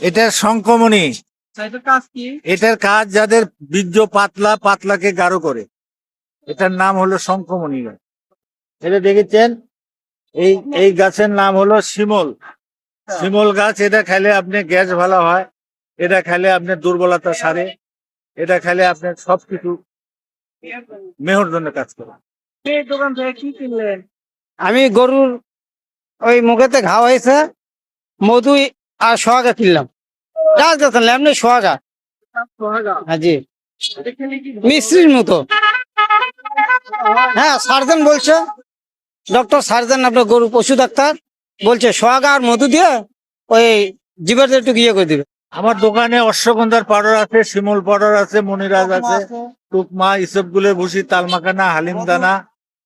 এটা সংক্রমণী। এটার কাজ কি? এটার কাজ যাদের বীর্য পাতলা, পাতলাকে গাঢ় করে, এটার নাম হলো সংক্রমণী গাছ। এটা দেখেছেন, এই এই গাছের নাম হলো শিমল। শিমল গাছ। এটা খেলে আপনি গ্যাস ভালো হয়, এটা খেলে আপনার দুর্বলতা সারে, এটা খেলে আপনার সবকিছু মেহর জন্য কাজ করে। এই দোকান থেকে কি কিনলেন? আমি গরুর ওই মুখেতে ঘা হয়েছে, মধু আর সোহাগা কিনলাম। গাছ গাছ এমনি সোহাগা। হ্যাঁ জি, এটা খেলে কি মিস্ত্রির মতো। হ্যাঁ, সার্জন বলছে, ডক্টর সার্জন, আপনার গরু পশু ডাক্তার বলছে সোহাগা আর মধু দিয়ে ওই জীবের একটু ইয়ে করে দিবে। আমার দোকানে অশ্বগন্ধার পাউডার আছে, শিমল পাউডার আছে, মনিরাজ আছে, টুকমা, ইসব গুলের ভুসি, তালমাখানা, হালিম দানা,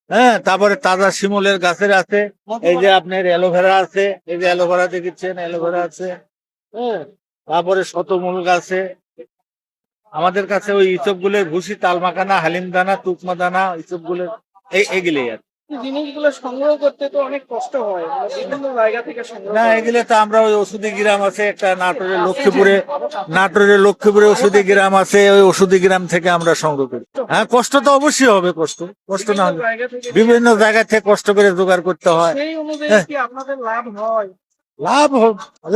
হ্যাঁ, তারপরে তাজা শিমলের গাছের আছে। এই যে আপনার অ্যালোভেরা আছে, এই যে অ্যালোভেরা দেখেছেন, অ্যালোভেরা আছে, হ্যাঁ, তারপরে শতমূল গাছে। আমাদের কাছে ওই ইসব গুলের ভুসি, তালমাখানা, হালিম দানা, তুকমা দানা, ইসব গুলের এগুলোই আর। এই জিনিসগুলো সংগ্রহ করতে তো অনেক কষ্ট হয়, বিভিন্ন জায়গা থেকে সংগ্রহ না, করা। এগুলো তো আমরা ওই ওষুধি গ্রাম আছে একটা নাটোরের লক্ষ্মীপুরে ওষুধি গ্রাম আছে, ওই ওষুধি গ্রাম থেকে আমরা সংগ্রহ করি। হ্যাঁ, কষ্ট তো অবশ্যই হবে, কষ্ট না হলে জায়গা থেকে বিভিন্ন জায়গা থেকে কষ্ট করে জোগাড় করতে হয়। সেই অনুযায়ী হ্যাঁ। কি আপনাদের লাভ হয়?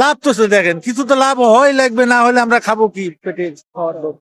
লাভ তো দেখেন, কিছু তো লাভ হয় লাগবে, না হলে আমরা খাবো কি, পেটে খাওয়ার লোক।